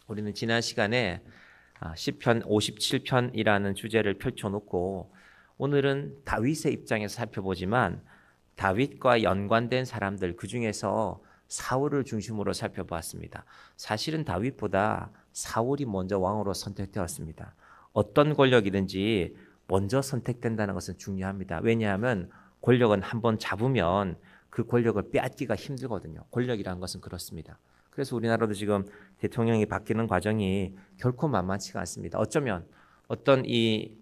우리는 지난 시간에 시편 57편이라는 주제를 펼쳐놓고 오늘은 다윗의 입장에서 살펴보지만 다윗과 연관된 사람들, 그 중에서 사울을 중심으로 살펴보았습니다. 사실은 다윗보다 사울이 먼저 왕으로 선택되었습니다. 어떤 권력이든지 먼저 선택된다는 것은 중요합니다. 왜냐하면 권력은 한번 잡으면 그 권력을 빼앗기가 힘들거든요. 권력이라는 것은 그렇습니다. 그래서 우리나라도 지금 대통령이 바뀌는 과정이 결코 만만치가 않습니다. 어쩌면 어떤 이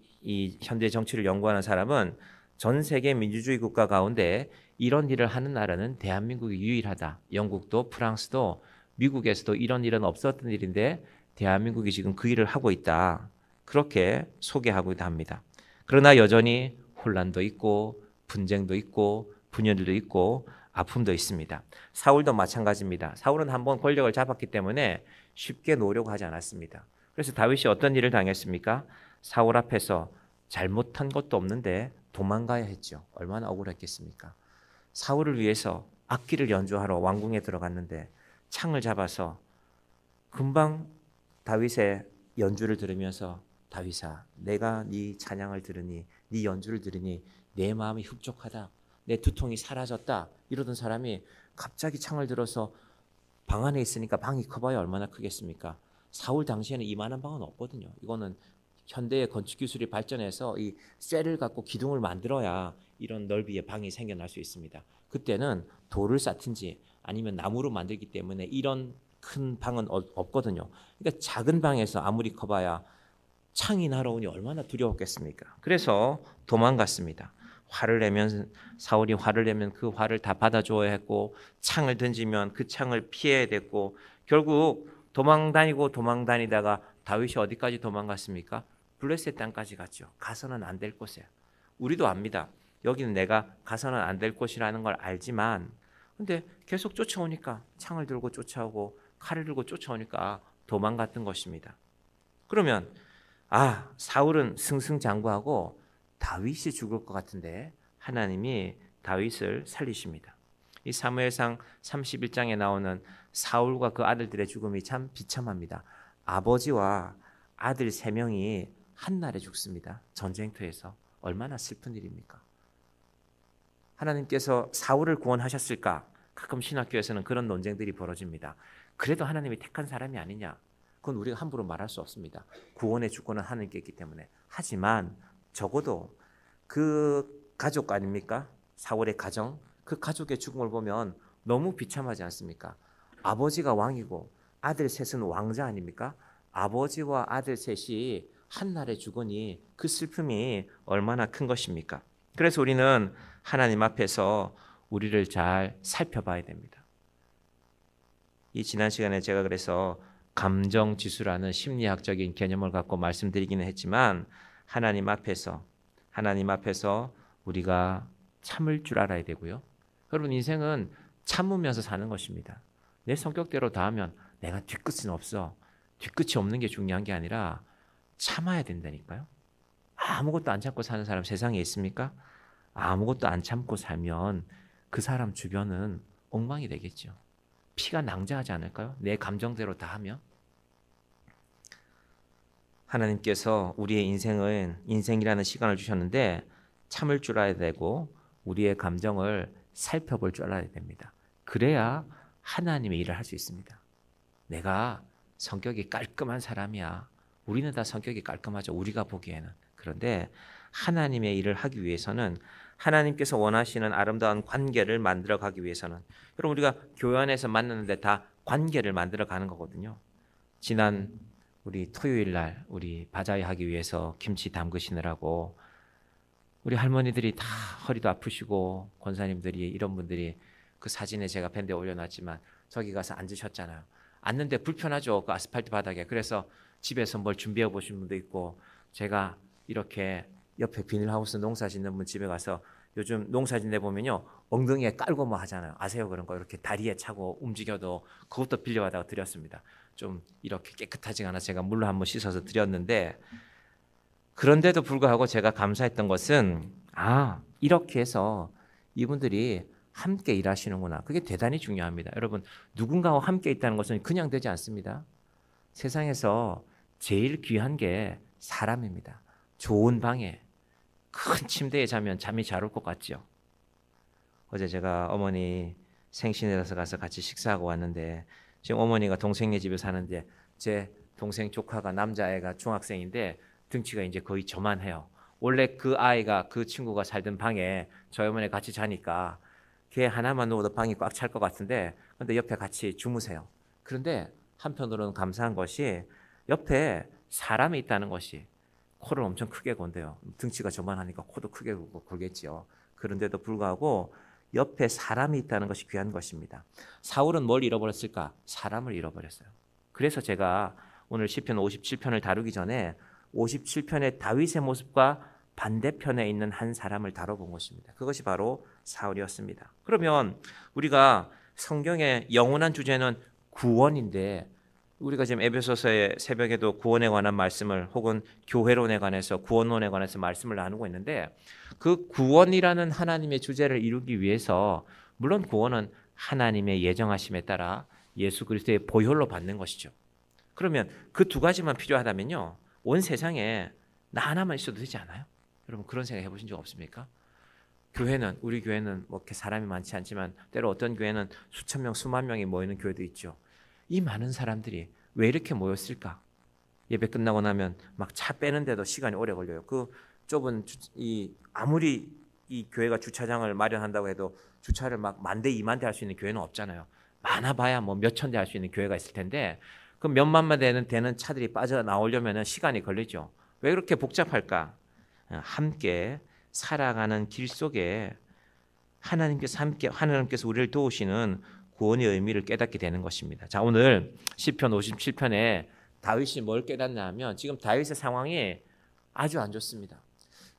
현대 정치를 연구하는 사람은 전 세계 민주주의 국가 가운데 이런 일을 하는 나라는 대한민국이 유일하다. 영국도 프랑스도 미국에서도 이런 일은 없었던 일인데 대한민국이 지금 그 일을 하고 있다. 그렇게 소개하고 합니다. 그러나 여전히 혼란도 있고 분쟁도 있고 분열도 있고 아픔도 있습니다. 사울도 마찬가지입니다. 사울은 한번 권력을 잡았기 때문에 쉽게 놓으려고 하지 않았습니다. 그래서 다윗이 어떤 일을 당했습니까? 사울 앞에서 잘못한 것도 없는데 도망가야 했죠. 얼마나 억울했겠습니까? 사울을 위해서 악기를 연주하러 왕궁에 들어갔는데 창을 잡아서 금방 다윗의 연주를 들으면서 다윗아, 내가 네 찬양을 들으니 네 연주를 들으니 내 마음이 흡족하다. 내 두통이 사라졌다. 이러던 사람이 갑자기 창을 들어서 방 안에 있으니까 방이 커봐야 얼마나 크겠습니까? 사울 당시에는 이만한 방은 없거든요. 이거는 현대의 건축 기술이 발전해서 이 쇠를 갖고 기둥을 만들어야 이런 넓이의 방이 생겨날 수 있습니다. 그때는 돌을 쌓든지 아니면 나무로 만들기 때문에 이런 큰 방은 없거든요. 그러니까 작은 방에서 아무리 커봐야 창이 날아오니 얼마나 두려웠겠습니까? 그래서 도망갔습니다. 화를 내면 사울이 화를 내면 그 화를 다 받아줘야 했고 창을 던지면 그 창을 피해야 됐고 결국 도망다니다가 다윗이 어디까지 도망갔습니까? 블레셋 땅까지 갔죠. 가서는 안 될 곳에. 우리도 압니다. 여기는 내가 가서는 안 될 곳이라는 걸 알지만 근데 계속 쫓아오니까 창을 들고 쫓아오고 칼을 들고 쫓아오니까 도망갔던 것입니다. 그러면 사울은 승승장구하고 다윗이 죽을 것 같은데 하나님이 다윗을 살리십니다. 이 사무엘상 31장에 나오는 사울과 그 아들들의 죽음이 참 비참합니다. 아버지와 아들 3명이 한날에 죽습니다. 전쟁터에서. 얼마나 슬픈 일입니까? 하나님께서 사울을 구원하셨을까? 가끔 신학교에서는 그런 논쟁들이 벌어집니다. 그래도 하나님이 택한 사람이 아니냐? 그건 우리가 함부로 말할 수 없습니다. 구원의 주권은 하나님께 있기 때문에. 하지만 적어도 그 가족 아닙니까? 사울의 가정, 그 가족의 죽음을 보면 너무 비참하지 않습니까? 아버지가 왕이고 아들 셋은 왕자 아닙니까? 아버지와 아들 셋이 한날에 죽으니 그 슬픔이 얼마나 큰 것입니까? 그래서 우리는 하나님 앞에서 우리를 잘 살펴봐야 됩니다. 이 지난 시간에 제가 그래서 감정지수라는 심리학적인 개념을 갖고 말씀드리기는 했지만 하나님 앞에서 우리가 참을 줄 알아야 되고요. 여러분 인생은 참으면서 사는 것입니다. 내 성격대로 다 하면 내가 뒤끝은 없어. 뒤끝이 없는 게 중요한 게 아니라 참아야 된다니까요. 아무것도 안 참고 사는 사람 세상에 있습니까? 아무것도 안 참고 살면 그 사람 주변은 엉망이 되겠죠. 피가 낭자하지 않을까요? 내 감정대로 다 하면. 하나님께서 우리의 인생이라는 시간을 주셨는데 참을 줄 알아야 되고 우리의 감정을 살펴볼 줄 알아야 됩니다. 그래야 하나님의 일을 할 수 있습니다. 내가 성격이 깔끔한 사람이야. 우리는 다 성격이 깔끔하죠. 우리가 보기에는. 그런데 하나님의 일을 하기 위해서는 하나님께서 원하시는 아름다운 관계를 만들어 가기 위해서는 여러분 우리가 교회 안에서 만나는데 다 관계를 만들어 가는 거거든요. 지난 우리 토요일 날 우리 바자회 하기 위해서 김치 담그시느라고 우리 할머니들이 다 허리도 아프시고 권사님들이 이런 분들이 그 사진에 제가 밴드에 올려놨지만 저기 가서 앉으셨잖아요. 앉는데 불편하죠. 그 아스팔트 바닥에. 그래서 집에서 뭘 준비해 보신 분도 있고 제가 이렇게 옆에 비닐하우스 농사 짓는 분 집에 가서 요즘 농사 짓는 데 보면요. 엉덩이에 깔고 뭐 하잖아요. 아세요? 그런 거 이렇게 다리에 차고 움직여도 그것도 빌려가다가 드렸습니다. 좀 이렇게 깨끗하지가 않아 제가 물로 한번 씻어서 드렸는데 그런데도 불구하고 제가 감사했던 것은 이렇게 해서 이분들이 함께 일하시는구나. 그게 대단히 중요합니다. 여러분 누군가와 함께 있다는 것은 그냥 되지 않습니다. 세상에서 제일 귀한 게 사람입니다. 좋은 방에 큰 침대에 자면 잠이 잘 올 것 같죠. 어제 제가 어머니 생신이라서 가서 같이 식사하고 왔는데 지금 어머니가 동생네 집에 사는데 제 동생 조카가 남자애가 중학생인데 등치가 이제 거의 저만 해요. 원래 그 아이가 그 친구가 살던 방에 저희 어머니 같이 자니까 걔 하나만 누워도 방이 꽉 찰 것 같은데 근데 옆에 같이 주무세요. 그런데 한편으로는 감사한 것이 옆에 사람이 있다는 것이 코를 엄청 크게 건대요. 등치가 저만하니까 코도 크게 골겠지요. 그런데도 불구하고 옆에 사람이 있다는 것이 귀한 것입니다. 사울은 뭘 잃어버렸을까? 사람을 잃어버렸어요. 그래서 제가 오늘 시편 57편을 다루기 전에 57편의 다윗의 모습과 반대편에 있는 한 사람을 다뤄본 것입니다. 그것이 바로 사울이었습니다. 그러면 우리가 성경의 영원한 주제는 구원인데 우리가 지금 에베소서의 새벽에도 구원에 관한 말씀을 혹은 교회론에 관해서 구원론에 관해서 말씀을 나누고 있는데 그 구원이라는 하나님의 주제를 이루기 위해서 물론 구원은 하나님의 예정하심에 따라 예수 그리스도의 보혈로 받는 것이죠. 그러면 그 두 가지만 필요하다면요. 온 세상에 나 하나만 있어도 되지 않아요? 여러분 그런 생각 해보신 적 없습니까? 교회는 우리 교회는 뭐 이렇게 사람이 많지 않지만 때로 어떤 교회는 수천 명 수만 명이 모이는 교회도 있죠. 이 많은 사람들이 왜 이렇게 모였을까? 예배 끝나고 나면 막 차 빼는데도 시간이 오래 걸려요. 그 좁은 아무리 이 교회가 주차장을 마련한다고 해도 주차를 막 1000대 20,000대 할 수 있는 교회는 없잖아요. 많아봐야 뭐 몇천 대 할 수 있는 교회가 있을 텐데 그 몇만만 되는 차들이 빠져나오려면 시간이 걸리죠. 왜 그렇게 복잡할까? 함께 살아가는 길 속에 하나님께서 우리를 도우시는 구원의 의미를 깨닫게 되는 것입니다. 자, 오늘 시편 57편에 다윗이 뭘 깨닫냐 하면 지금 다윗의 상황이 아주 안 좋습니다.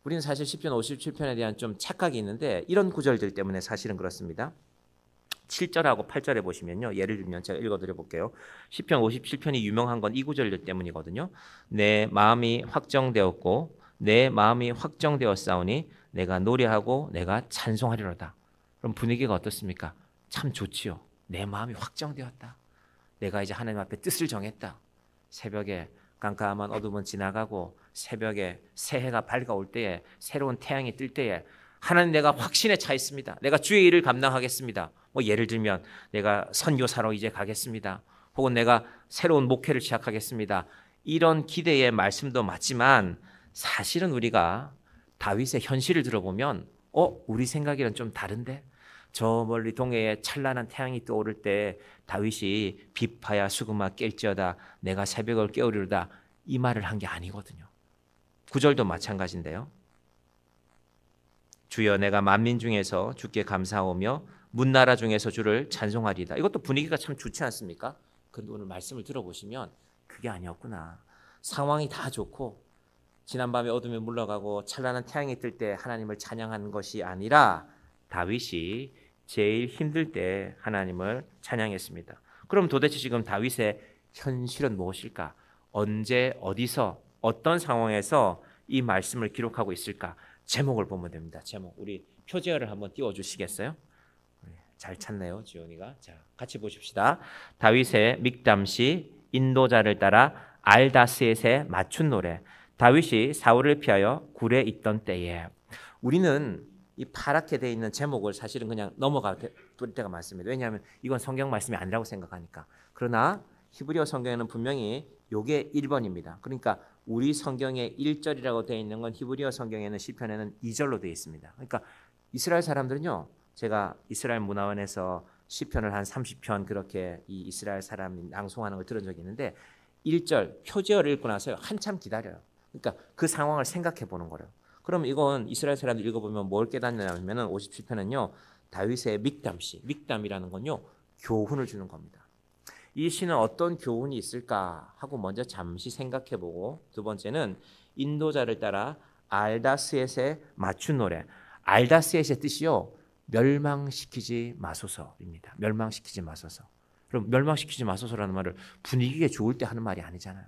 우리는 사실 시편 57편에 대한 좀 착각이 있는데 이런 구절들 때문에 사실은 그렇습니다. 7절하고 8절에 보시면요. 예를 들면 제가 읽어드려 볼게요. 시편 57편이 유명한 건 이 구절들 때문이거든요. 내 마음이 확정되었고 내 마음이 확정되었사오니 내가 노래하고 내가 찬송하리로다. 그럼 분위기가 어떻습니까? 참 좋지요. 내 마음이 확정되었다. 내가 이제 하나님 앞에 뜻을 정했다. 새벽에 깜깜한 어둠은 지나가고 새벽에 새해가 밝아올 때에 새로운 태양이 뜰 때에 하나님 내가 확신에 차 있습니다. 내가 주의 일을 감당하겠습니다. 뭐 예를 들면 내가 선교사로 이제 가겠습니다. 혹은 내가 새로운 목회를 시작하겠습니다. 이런 기대의 말씀도 맞지만 사실은 우리가 다윗의 현실을 들어보면 우리 생각이랑 좀 다른데? 저 멀리 동해에 찬란한 태양이 떠오를 때 다윗이 비파야 수금아 깰지어다 내가 새벽을 깨우리로다 이 말을 한 게 아니거든요. 9절도 마찬가지인데요. 주여 내가 만민 중에서 주께 감사하오며 문나라 중에서 주를 찬송하리이다. 이것도 분위기가 참 좋지 않습니까? 그런데 오늘 말씀을 들어보시면 그게 아니었구나. 상황이 다 좋고 지난밤에 어둠이 물러가고 찬란한 태양이 뜰 때 하나님을 찬양하는 것이 아니라 다윗이 제일 힘들 때 하나님을 찬양했습니다. 그럼 도대체 지금 다윗의 현실은 무엇일까? 언제 어디서 어떤 상황에서 이 말씀을 기록하고 있을까? 제목을 보면 됩니다. 제목 우리 표제어를 한번 띄워주시겠어요? 잘 찾네요, 지원이가. 자, 같이 보십시다. 다윗의 믹담시 인도자를 따라 알다스엣에 맞춘 노래. 다윗이 사울을 피하여 굴에 있던 때에. 우리는 이 파랗게 돼 있는 제목을 사실은 그냥 넘어갈 때가 많습니다. 왜냐하면 이건 성경 말씀이 아니라고 생각하니까. 그러나 히브리어 성경에는 분명히 이게 1번입니다. 그러니까 우리 성경에 1절이라고 되어 있는 건 히브리어 성경에는 시편에는 2절로 되어 있습니다. 그러니까 이스라엘 사람들은요. 제가 이스라엘 문화원에서 시편을 한 30편 그렇게 이 이스라엘 사람이 낭송하는 걸 들은 적이 있는데 1절 표제어를 읽고 나서 한참 기다려요. 그러니까 그 상황을 생각해 보는 거예요. 그럼 이건 이스라엘 사람들 읽어보면 뭘 깨닫냐면 57편은요. 다윗의 믹담시, 믹담이라는 건요. 교훈을 주는 겁니다. 이 시는 어떤 교훈이 있을까 하고 먼저 잠시 생각해보고 두 번째는 인도자를 따라 알다스엣에 맞춘 노래. 알다스엣의 뜻이요. 멸망시키지 마소서입니다. 멸망시키지 마소서. 그럼 멸망시키지 마소서라는 말을 분위기가 좋을 때 하는 말이 아니잖아요.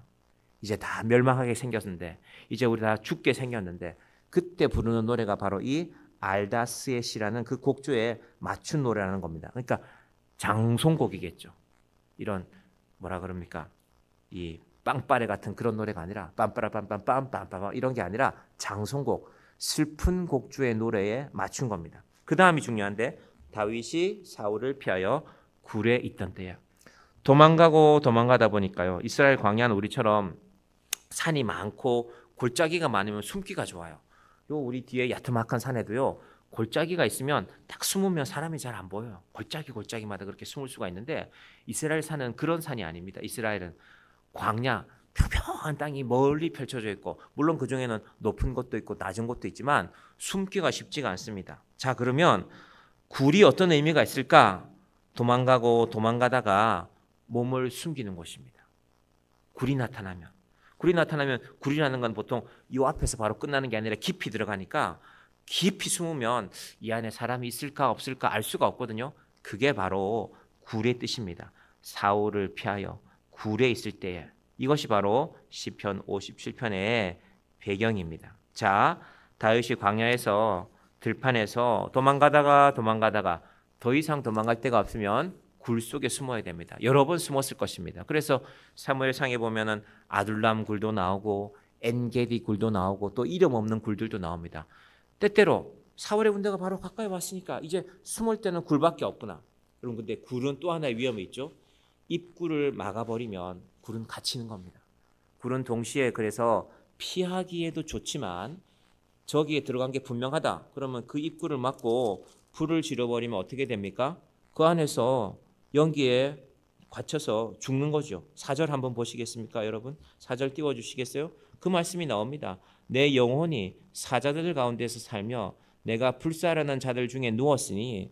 이제 다 멸망하게 생겼는데 이제 우리 다 죽게 생겼는데 그때 부르는 노래가 바로 이 알다스엣이라는 그 곡조에 맞춘 노래라는 겁니다. 그러니까 장송곡이겠죠. 이런 뭐라 그럽니까? 이 빵빠레 같은 그런 노래가 아니라 빰빠라빰빰빰빰빰 이런 게 아니라 장송곡, 슬픈 곡주의 노래에 맞춘 겁니다. 그 다음이 중요한데 다윗이 사울을 피하여 굴에 있던 때야. 도망가고 도망가다 보니까요. 이스라엘 광야는 우리처럼 산이 많고 골짜기가 많으면 숨기가 좋아요. 요 우리 뒤에 야트막한 산에도요. 골짜기가 있으면 딱 숨으면 사람이 잘 안 보여요. 골짜기마다 그렇게 숨을 수가 있는데 이스라엘 산은 그런 산이 아닙니다. 이스라엘은 광야, 평평한 땅이 멀리 펼쳐져 있고 물론 그중에는 높은 곳도 있고 낮은 곳도 있지만 숨기가 쉽지가 않습니다. 자, 그러면 굴이 어떤 의미가 있을까? 도망가고 도망가다가 몸을 숨기는 곳입니다. 굴이 나타나면 굴이라는 건 보통 이 앞에서 바로 끝나는 게 아니라 깊이 들어가니까 깊이 숨으면 이 안에 사람이 있을까 없을까 알 수가 없거든요. 그게 바로 굴의 뜻입니다. 사울을 피하여 굴에 있을 때에 이것이 바로 시편 57편의 배경입니다. 자, 다윗이 광야에서 들판에서 도망가다가 더 이상 도망갈 데가 없으면 굴 속에 숨어야 됩니다. 여러 번 숨었을 것입니다. 그래서 사무엘상에 보면은 아둘람 굴도 나오고 엔게디 굴도 나오고 또 이름 없는 굴들도 나옵니다. 때때로 사울의 군대가 바로 가까이 왔으니까 이제 숨을 때는 굴밖에 없구나. 여러분 근데 굴은 또 하나의 위험이 있죠. 입구를 막아버리면 굴은 갇히는 겁니다. 굴은 동시에 그래서 피하기에도 좋지만 저기에 들어간 게 분명하다. 그러면 그 입구를 막고 불을 질러버리면 어떻게 됩니까? 그 안에서 연기에 갇혀서 죽는 거죠. 4절 한번 보시겠습니까, 여러분? 4절 띄워주시겠어요? 그 말씀이 나옵니다. 내 영혼이 사자들 가운데서 살며 내가 불사르는 자들 중에 누웠으니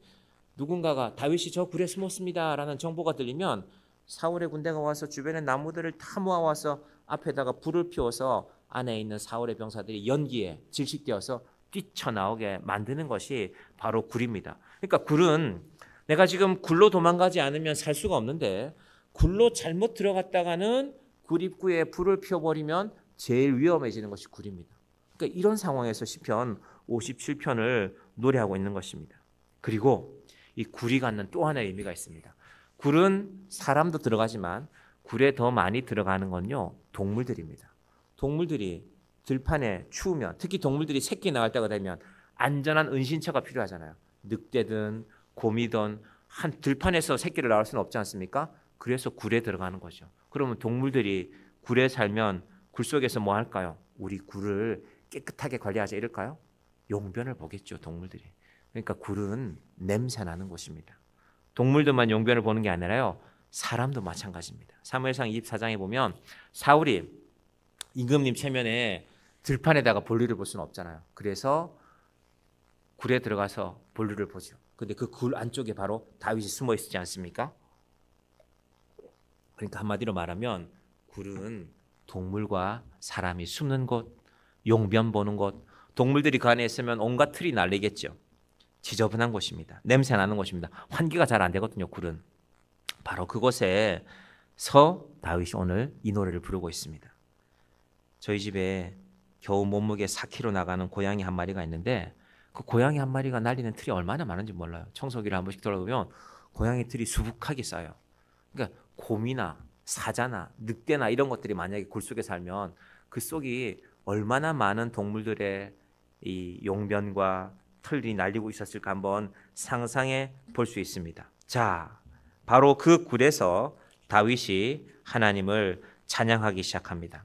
누군가가 다윗이 저 굴에 숨었습니다라는 정보가 들리면 사울의 군대가 와서 주변의 나무들을 다 모아와서 앞에다가 불을 피워서 안에 있는 사울의 병사들이 연기에 질식되어서 뛰쳐나오게 만드는 것이 바로 굴입니다. 그러니까 굴은 내가 지금 굴로 도망가지 않으면 살 수가 없는데 굴로 잘못 들어갔다가는 굴 입구에 불을 피워버리면 제일 위험해지는 것이 굴입니다. 그러니까 이런 상황에서 시편 57편을 노래하고 있는 것입니다. 그리고 이 굴이 갖는 또 하나의 의미가 있습니다. 굴은 사람도 들어가지만 굴에 더 많이 들어가는 건요 동물들입니다. 동물들이 들판에 추우면 특히 동물들이 새끼 나갈 때가 되면 안전한 은신처가 필요하잖아요. 늑대든 곰이든 한 들판에서 새끼를 낳을 수는 없지 않습니까? 그래서 굴에 들어가는 거죠. 그러면 동물들이 굴에 살면 굴 속에서 뭐 할까요? 우리 굴을 깨끗하게 관리하자 이럴까요? 용변을 보겠죠, 동물들이. 그러니까 굴은 냄새 나는 곳입니다. 동물들만 용변을 보는 게 아니라요. 사람도 마찬가지입니다. 사무엘상 24장에 보면 사울이 임금님 체면에 들판에다가 볼일을 볼 수는 없잖아요. 그래서 굴에 들어가서 볼일을 보죠. 근데 그 굴 안쪽에 바로 다윗이 숨어 있지 않습니까? 그러니까 한마디로 말하면 굴은 동물과 사람이 숨는 곳, 용변 보는 곳, 동물들이 그 안에 있으면 온갖 틀이 날리겠죠. 지저분한 곳입니다. 냄새 나는 곳입니다. 환기가 잘 안 되거든요. 굴은. 바로 그곳에서 다윗이 오늘 이 노래를 부르고 있습니다. 저희 집에 겨우 몸무게 4kg 나가는 고양이 한 마리가 있는데 그 고양이 한 마리가 날리는 틀이 얼마나 많은지 몰라요. 청소기를 한 번씩 돌아보면 고양이 틀이 수북하게 쌓여요. 그러니까 곰이나 사자나 늑대나 이런 것들이 만약에 굴 속에 살면 그 속이 얼마나 많은 동물들의 이 용변과 털이 날리고 있었을까 한번 상상해 볼 수 있습니다. 자, 바로 그 굴에서 다윗이 하나님을 찬양하기 시작합니다.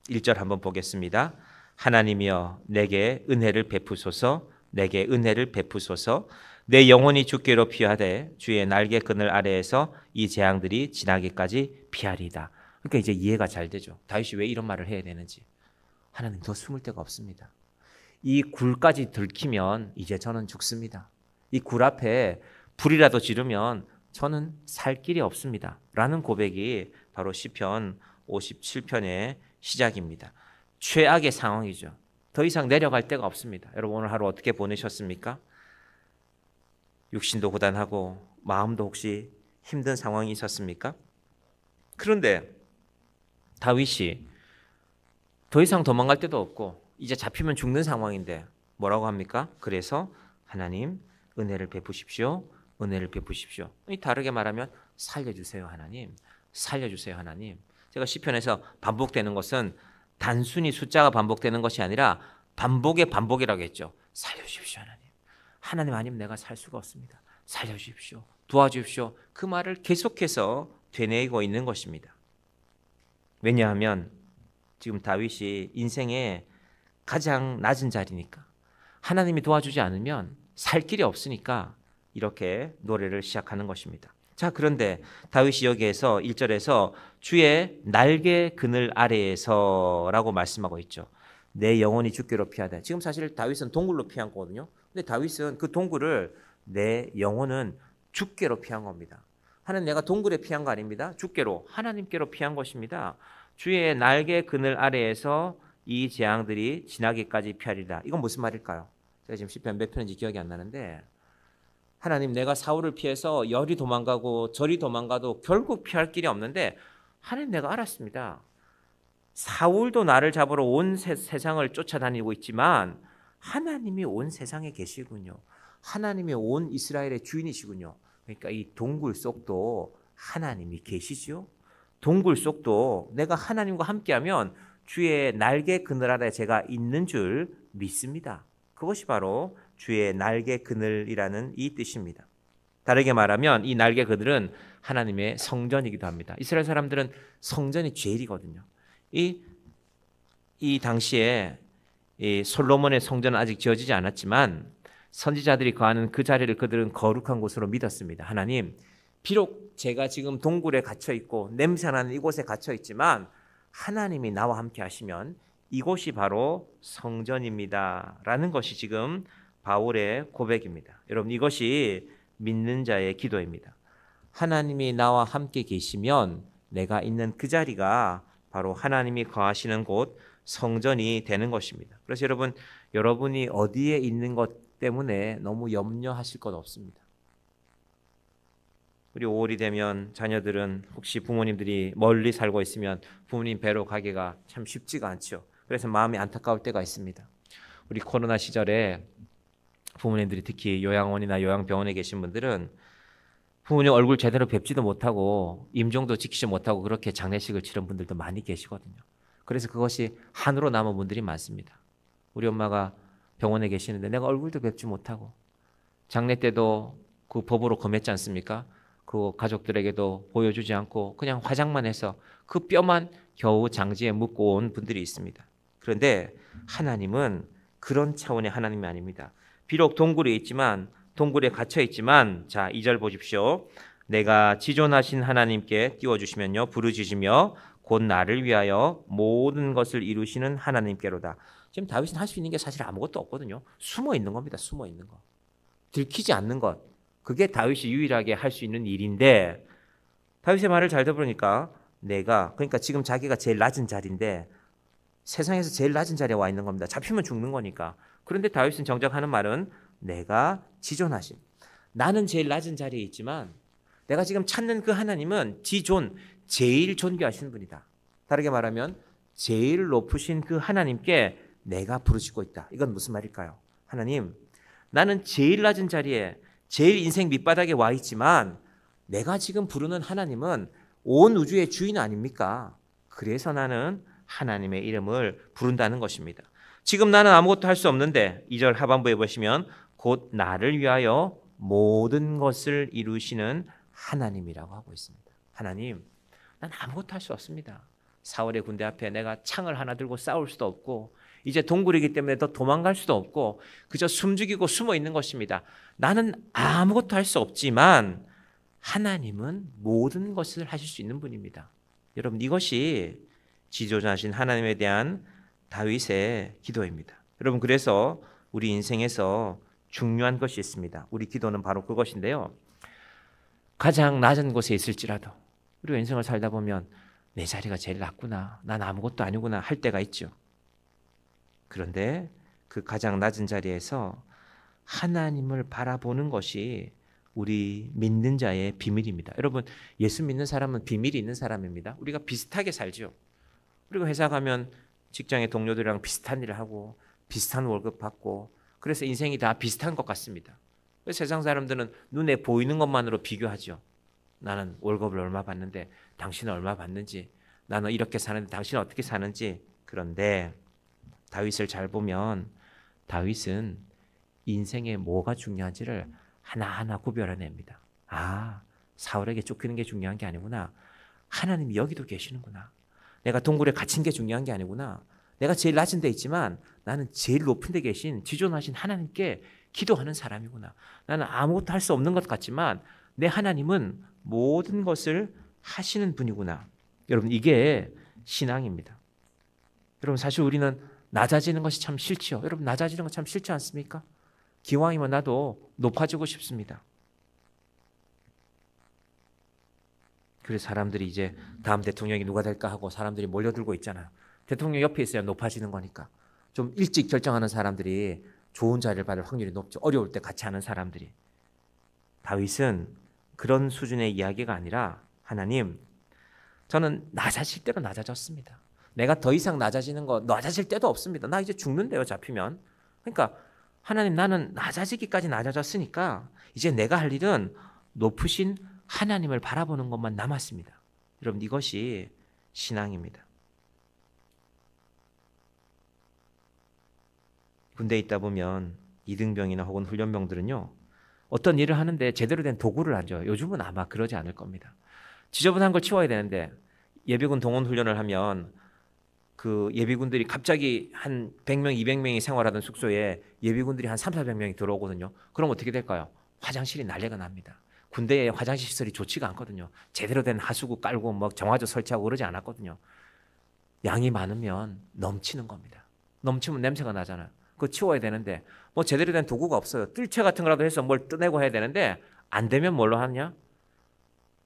1절 한번 보겠습니다. 하나님이여 내게 은혜를 베푸소서, 내게 은혜를 베푸소서. 내 영혼이 주께로 피하되 주의 날개 그늘 아래에서 이 재앙들이 지나기까지 피하리이다. 그러니까 이제 이해가 잘 되죠. 다윗이 왜 이런 말을 해야 되는지. 하나님 더 숨을 데가 없습니다. 이 굴까지 들키면 이제 저는 죽습니다. 이 굴 앞에 불이라도 지르면 저는 살 길이 없습니다. 라는 고백이 바로 시편 57편의 시작입니다. 최악의 상황이죠. 더 이상 내려갈 데가 없습니다. 여러분 오늘 하루 어떻게 보내셨습니까? 육신도 고단하고 마음도 혹시 힘든 상황이 있었습니까? 그런데 다윗이 더 이상 도망갈 데도 없고 이제 잡히면 죽는 상황인데 뭐라고 합니까? 그래서 하나님 은혜를 베푸십시오. 은혜를 베푸십시오. 다르게 말하면 살려주세요 하나님. 살려주세요 하나님. 제가 시편에서 반복되는 것은 단순히 숫자가 반복되는 것이 아니라 반복의 반복이라고 했죠. 살려주십시오 하나님. 하나님 아니면 내가 살 수가 없습니다. 살려주십시오. 도와주십시오. 그 말을 계속해서 되뇌이고 있는 것입니다. 왜냐하면 지금 다윗이 인생의 가장 낮은 자리니까, 하나님이 도와주지 않으면 살 길이 없으니까 이렇게 노래를 시작하는 것입니다. 자, 그런데 다윗이 여기에서 1절에서 주의 날개 그늘 아래에서라고 말씀하고 있죠. 내 영혼이 주께로 피하되. 지금 사실 다윗은 동굴로 피한 거거든요. 근데 다윗은 그 동굴을 내 영혼은 주께로 피한 겁니다. 하나님, 내가 동굴에 피한 거 아닙니다. 주께로, 하나님께로 피한 것입니다. 주의 날개 그늘 아래에서 이 재앙들이 지나기까지 피하리라. 이건 무슨 말일까요? 제가 지금 시편 몇 편인지 기억이 안 나는데, 하나님, 내가 사울을 피해서 열이 도망가고 저리 도망가도 결국 피할 길이 없는데, 하나님, 내가 알았습니다. 사울도 나를 잡으러 온 세상을 쫓아다니고 있지만 하나님이 온 세상에 계시군요. 하나님이 온 이스라엘의 주인이시군요. 그러니까 이 동굴 속도 하나님이 계시지요. 동굴 속도 내가 하나님과 함께하면 주의 날개 그늘 아래 제가 있는 줄 믿습니다. 그것이 바로 주의 날개 그늘이라는 이 뜻입니다. 다르게 말하면 이 날개 그늘은 하나님의 성전이기도 합니다. 이스라엘 사람들은 성전이 제일이거든요. 이 당시에 이 솔로몬의 성전은 아직 지어지지 않았지만 선지자들이 거하는 그 자리를 그들은 거룩한 곳으로 믿었습니다. 하나님, 비록 제가 지금 동굴에 갇혀 있고 냄새나는 이곳에 갇혀 있지만 하나님이 나와 함께 하시면 이곳이 바로 성전입니다 라는 것이 지금 바울의 고백입니다. 여러분, 이것이 믿는 자의 기도입니다. 하나님이 나와 함께 계시면 내가 있는 그 자리가 바로 하나님이 거하시는 곳, 성전이 되는 것입니다. 그래서 여러분이 어디에 있는 것 때문에 너무 염려하실 것 없습니다. 우리 5월이 되면 자녀들은 혹시 부모님들이 멀리 살고 있으면 부모님 뵈러 가기가 참 쉽지가 않죠. 그래서 마음이 안타까울 때가 있습니다. 우리 코로나 시절에 부모님들이 특히 요양원이나 요양병원에 계신 분들은 부모님 얼굴 제대로 뵙지도 못하고 임종도 지키지 못하고 그렇게 장례식을 치른 분들도 많이 계시거든요. 그래서 그것이 한으로 남은 분들이 많습니다. 우리 엄마가 병원에 계시는데 내가 얼굴도 뵙지 못하고 장례 때도 그 법으로 검했지 않습니까? 그 가족들에게도 보여주지 않고 그냥 화장만 해서 그 뼈만 겨우 장지에 묻고 온 분들이 있습니다. 그런데 하나님은 그런 차원의 하나님이 아닙니다. 비록 동굴에 있지만, 동굴에 갇혀 있지만, 자, 2절 보십시오. 내가 지존하신 하나님께 띄워주시면요 부르짖으며 곧 나를 위하여 모든 것을 이루시는 하나님께로다. 지금 다윗은 할 수 있는 게 사실 아무것도 없거든요. 숨어 있는 겁니다. 숨어 있는 것, 들키지 않는 것, 그게 다윗이 유일하게 할 수 있는 일인데, 다윗의 말을 잘 들어보니까 그러니까 지금 자기가 제일 낮은 자리인데 세상에서 제일 낮은 자리에 와 있는 겁니다. 잡히면 죽는 거니까. 그런데 다윗은 정작 하는 말은 내가 지존하신, 나는 제일 낮은 자리에 있지만 내가 지금 찾는 그 하나님은 지존, 제일 존귀하신 분이다. 다르게 말하면 제일 높으신 그 하나님께 내가 부르짖고 있다. 이건 무슨 말일까요? 하나님, 나는 제일 낮은 자리에 제일 인생 밑바닥에 와 있지만 내가 지금 부르는 하나님은 온 우주의 주인 아닙니까? 그래서 나는 하나님의 이름을 부른다는 것입니다. 지금 나는 아무것도 할 수 없는데 2절 하반부에 보시면 곧 나를 위하여 모든 것을 이루시는 하나님이라고 하고 있습니다. 하나님, 난 아무것도 할 수 없습니다. 사울의 군대 앞에 내가 창을 하나 들고 싸울 수도 없고 이제 동굴이기 때문에 더 도망갈 수도 없고 그저 숨죽이고 숨어 있는 것입니다. 나는 아무것도 할 수 없지만 하나님은 모든 것을 하실 수 있는 분입니다. 여러분, 이것이 지존하신 하나님에 대한 다윗의 기도입니다. 여러분, 그래서 우리 인생에서 중요한 것이 있습니다. 우리 기도는 바로 그것인데요. 가장 낮은 곳에 있을지라도 우리가 인생을 살다 보면 내 자리가 제일 낮구나, 난 아무것도 아니구나 할 때가 있죠. 그런데 그 가장 낮은 자리에서 하나님을 바라보는 것이 우리 믿는 자의 비밀입니다. 여러분, 예수 믿는 사람은 비밀이 있는 사람입니다. 우리가 비슷하게 살죠. 우리가 회사 가면 직장의 동료들이랑 비슷한 일을 하고 비슷한 월급 받고 그래서 인생이 다 비슷한 것 같습니다. 세상 사람들은 눈에 보이는 것만으로 비교하죠. 나는 월급을 얼마 받는데 당신은 얼마 받는지, 나는 이렇게 사는데 당신은 어떻게 사는지. 그런데 다윗을 잘 보면 다윗은 인생에 뭐가 중요한지를 하나하나 구별해냅니다. 아, 사울에게 쫓기는 게 중요한 게 아니구나. 하나님이 여기도 계시는구나. 내가 동굴에 갇힌 게 중요한 게 아니구나. 내가 제일 낮은 데 있지만 나는 제일 높은 데 계신 지존하신 하나님께 기도하는 사람이구나. 나는 아무것도 할 수 없는 것 같지만 내 하나님은 모든 것을 하시는 분이구나. 여러분, 이게 신앙입니다. 여러분, 사실 우리는 낮아지는 것이 참 싫지요. 여러분, 낮아지는 거 참 싫지 않습니까? 기왕이면 나도 높아지고 싶습니다. 그래서 사람들이 이제 다음 대통령이 누가 될까 하고 사람들이 몰려들고 있잖아요. 대통령 옆에 있어야 높아지는 거니까. 좀 일찍 결정하는 사람들이 좋은 자리를 받을 확률이 높죠. 어려울 때 같이 하는 사람들이. 다윗은 그런 수준의 이야기가 아니라 하나님, 저는 낮아질 대로 낮아졌습니다. 내가 더 이상 낮아질 때도 없습니다. 나 이제 죽는데요, 잡히면. 그러니까 하나님, 나는 낮아지기까지 낮아졌으니까 이제 내가 할 일은 높으신 하나님을 바라보는 것만 남았습니다. 여러분, 이것이 신앙입니다. 군대에 있다 보면 이등병이나 혹은 훈련병들은요, 어떤 일을 하는데 제대로 된 도구를 안 줘요. 요즘은 아마 그러지 않을 겁니다. 지저분한 걸 치워야 되는데 예비군 동원 훈련을 하면 그 예비군들이 갑자기 한 100명, 200명이 생활하던 숙소에 예비군들이 한 300~400명이 들어오거든요. 그럼 어떻게 될까요? 화장실이 난리가 납니다. 군대의 화장실 시설이 좋지가 않거든요. 제대로 된 하수구 깔고 뭐 정화조 설치하고 그러지 않았거든요. 양이 많으면 넘치는 겁니다. 넘치면 냄새가 나잖아요. 그거 치워야 되는데 뭐 제대로 된 도구가 없어요. 뜰채 같은 거라도 해서 뭘 뜨내고 해야 되는데 안 되면 뭘로 하냐?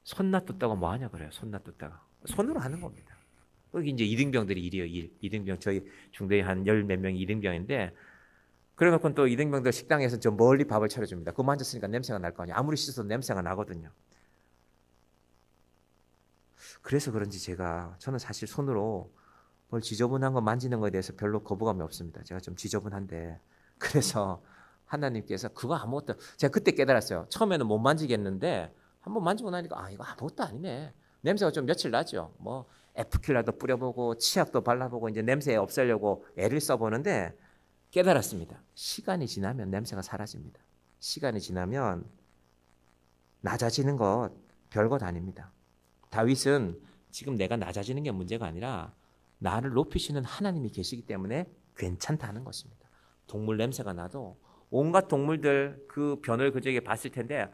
손 놔뒀다가 뭐 하냐 그래요. 손 놔뒀다가. 손으로 하는 겁니다. 거기 이제 이등병들이 일이에요. 일. 이등병, 저희 중대에 한 10몇 명이 이등병인데 그래놓고 또 이등병들 식당에서 저 멀리 밥을 차려줍니다. 그거 만졌으니까 냄새가 날 거 아니에요. 아무리 씻어도 냄새가 나거든요. 그래서 그런지 저는 사실 손으로 뭘 지저분한 거 만지는 거에 대해서 별로 거부감이 없습니다. 제가 좀 지저분한데. 그래서 하나님께서 그거 아무것도, 제가 그때 깨달았어요. 처음에는 못 만지겠는데 한번 만지고 나니까 이거 아무것도 아니네. 냄새가 좀 며칠 나죠. 뭐 에프킬라도 뿌려보고 치약도 발라보고 이제 냄새 없애려고 애를 써보는데 깨달았습니다. 시간이 지나면 냄새가 사라집니다. 시간이 지나면 낮아지는 것 별것 아닙니다. 다윗은 지금 내가 낮아지는 게 문제가 아니라 나를 높이시는 하나님이 계시기 때문에 괜찮다는 것입니다. 동물 냄새가 나도 온갖 동물들 그 변을 그저에게 봤을 텐데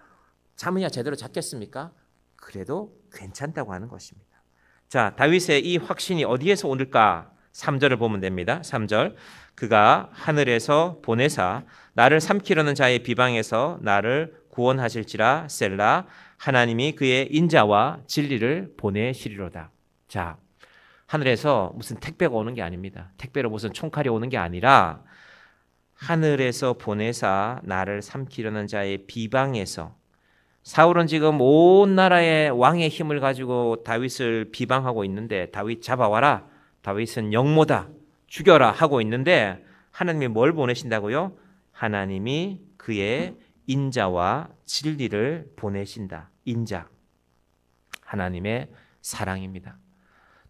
잠이야 제대로 잤겠습니까? 그래도 괜찮다고 하는 것입니다. 자, 다윗의 이 확신이 어디에서 오늘까? 3절을 보면 됩니다. 3절. 그가 하늘에서 보내사 나를 삼키려는 자의 비방에서 나를 구원하실지라 셀라. 하나님이 그의 인자와 진리를 보내시리로다. 자, 하늘에서 무슨 택배가 오는 게 아닙니다. 택배로 무슨 총칼이 오는 게 아니라 하늘에서 보내사 나를 삼키려는 자의 비방에서. 사울은 지금 온 나라의 왕의 힘을 가지고 다윗을 비방하고 있는데 다윗 잡아와라. 다윗은 영모다. 죽여라 하고 있는데 하나님이 뭘 보내신다고요? 하나님이 그의 인자와 진리를 보내신다. 인자. 하나님의 사랑입니다.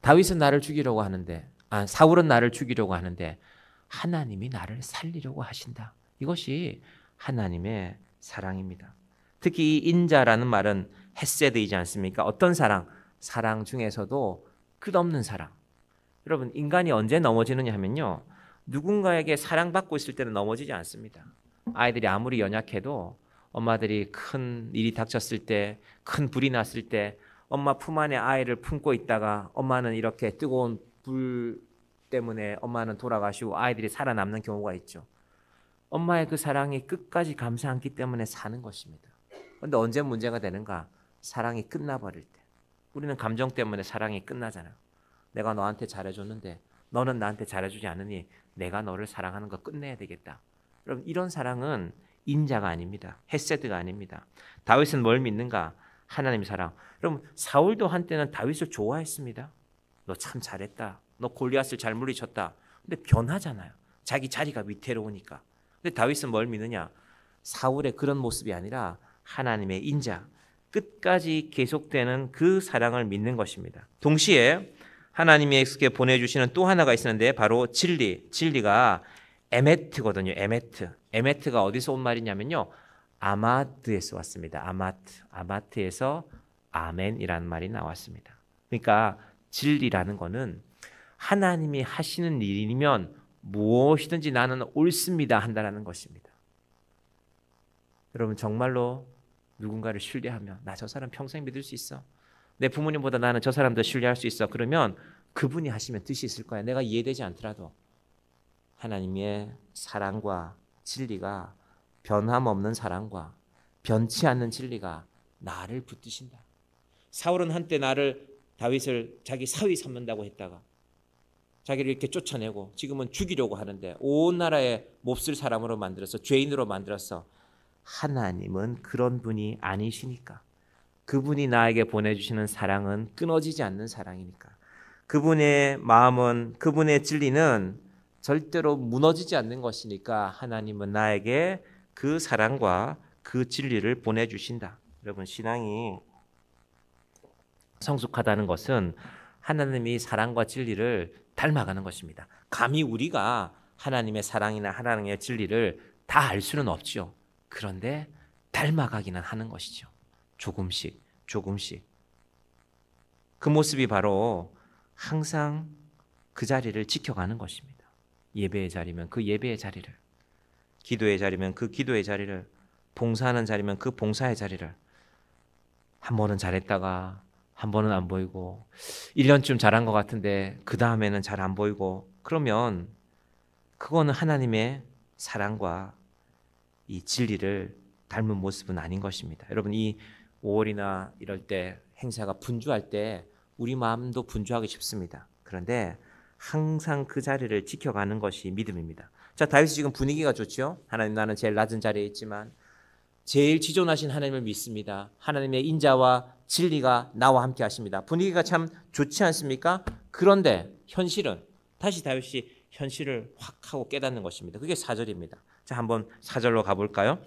다윗은 나를 죽이려고 하는데, 사울은 나를 죽이려고 하는데 하나님이 나를 살리려고 하신다. 이것이 하나님의 사랑입니다. 특히 이 인자라는 말은 헤세드이지 않습니까? 어떤 사랑? 사랑 중에서도 끝없는 사랑. 여러분, 인간이 언제 넘어지느냐 하면요, 누군가에게 사랑받고 있을 때는 넘어지지 않습니다. 아이들이 아무리 연약해도 엄마들이 큰 일이 닥쳤을 때, 큰 불이 났을 때 엄마 품 안에 아이를 품고 있다가 엄마는 이렇게 뜨거운 불 때문에 엄마는 돌아가시고 아이들이 살아남는 경우가 있죠. 엄마의 그 사랑이 끝까지 감사 않기 때문에 사는 것입니다. 그런데 언제 문제가 되는가? 사랑이 끝나버릴 때. 우리는 감정 때문에 사랑이 끝나잖아요. 내가 너한테 잘해줬는데 너는 나한테 잘해주지 않으니 내가 너를 사랑하는 거 끝내야 되겠다. 여러분, 이런 사랑은 인자가 아닙니다. 헤세드가 아닙니다. 다윗은 뭘 믿는가? 하나님 사랑. 여러분, 사울도 한때는 다윗을 좋아했습니다. 너 참 잘했다. 너 골리앗을 잘 물리쳤다. 근데 변하잖아요. 자기 자리가 위태로우니까. 근데 다윗은 뭘 믿느냐? 사울의 그런 모습이 아니라 하나님의 인자, 끝까지 계속되는 그 사랑을 믿는 것입니다. 동시에 하나님에게 보내주시는 또 하나가 있었는데 바로 진리가 에메트거든요. 에메트가 어디서 온 말이냐면요, 아마드에서 왔습니다. 아마트에서 아멘이라는 말이 나왔습니다. 그러니까 진리라는 거는 하나님이 하시는 일이면 무엇이든지 나는 옳습니다 한다라는 것입니다. 여러분, 정말로 누군가를 신뢰하면 나 저 사람 평생 믿을 수 있어, 내 부모님보다 나는 저 사람 더 신뢰할 수 있어, 그러면 그분이 하시면 뜻이 있을 거야. 내가 이해되지 않더라도 하나님의 사랑과 진리가, 변함없는 사랑과 변치 않는 진리가 나를 붙드신다. 사울은 한때 다윗을 자기 사위 삼는다고 했다가 자기를 이렇게 쫓아내고 지금은 죽이려고 하는데 온 나라에 몹쓸 사람으로 만들어서 죄인으로 만들어서, 하나님은 그런 분이 아니시니까, 그분이 나에게 보내주시는 사랑은 끊어지지 않는 사랑이니까, 그분의 마음은, 그분의 진리는 절대로 무너지지 않는 것이니까 하나님은 나에게 그 사랑과 그 진리를 보내주신다. 여러분, 신앙이 성숙하다는 것은 하나님이 사랑과 진리를 닮아가는 것입니다. 감히 우리가 하나님의 사랑이나 하나님의 진리를 다 알 수는 없죠. 그런데 닮아가기는 하는 것이죠. 조금씩. 그 모습이 바로 항상 그 자리를 지켜가는 것입니다. 예배의 자리면 그 예배의 자리를, 기도의 자리면 그 기도의 자리를, 봉사하는 자리면 그 봉사의 자리를, 한 번은 잘했다가 한 번은 안 보이고 1년쯤 잘한 것 같은데 그 다음에는 잘 안 보이고, 그러면 그거는 하나님의 사랑과 이 진리를 닮은 모습은 아닌 것입니다. 여러분, 이 5월이나 이럴 때 행사가 분주할 때 우리 마음도 분주하기 쉽습니다. 그런데 항상 그 자리를 지켜가는 것이 믿음입니다. 자, 다윗이 지금 분위기가 좋죠. 하나님, 나는 제일 낮은 자리에 있지만 제일 지존하신 하나님을 믿습니다. 하나님의 인자와 진리가 나와 함께 하십니다. 분위기가 참 좋지 않습니까? 그런데 현실은, 다시 다윗이 현실을 확 하고 깨닫는 것입니다. 그게 4절입니다. 자, 한번 4절로 가볼까요?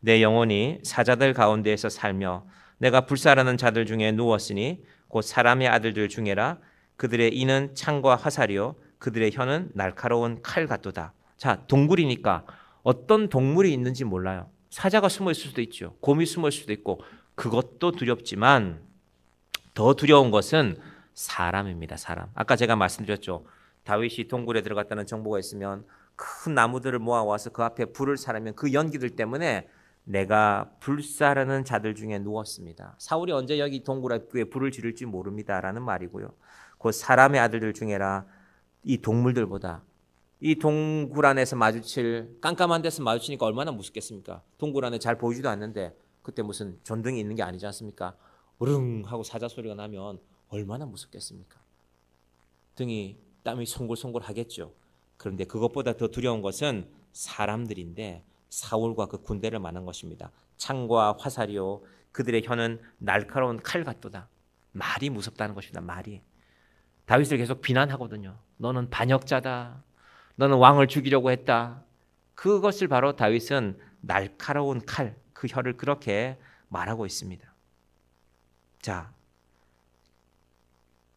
내 영혼이 사자들 가운데에서 살며 내가 불사르는 자들 중에 누웠으니 곧 사람의 아들들 중에라. 그들의 이는 창과 화살이요 그들의 혀는 날카로운 칼 같도다. 자, 동굴이니까 어떤 동물이 있는지 몰라요. 사자가 숨어 있을 수도 있죠. 곰이 숨어 있을 수도 있고, 그것도 두렵지만 더 두려운 것은 사람입니다. 사람. 아까 제가 말씀드렸죠. 다윗이 동굴에 들어갔다는 정보가 있으면 큰 나무들을 모아와서 그 앞에 불을 사르면 그 연기들 때문에 내가 불사르는 자들 중에 누웠습니다. 사울이 언제 여기 동굴 앞에 불을 지를지 모릅니다라는 말이고요. 곧 사람의 아들들 중에라. 이 동물들보다 이 동굴 안에서 마주칠, 깜깜한 데서 마주치니까 얼마나 무섭겠습니까? 동굴 안에 잘 보이지도 않는데 그때 무슨 전등이 있는 게 아니지 않습니까? 으릉 하고 사자 소리가 나면 얼마나 무섭겠습니까? 등이 땀이 송골송골 하겠죠. 그런데 그것보다 더 두려운 것은 사람들인데 사울과 그 군대를 말한 것입니다. 창과 화살이요 그들의 혀는 날카로운 칼 같도다. 말이 무섭다는 것입니다. 말이. 다윗을 계속 비난하거든요. 너는 반역자다. 너는 왕을 죽이려고 했다. 그것을 바로 다윗은 날카로운 칼, 그 혀를 그렇게 말하고 있습니다. 자,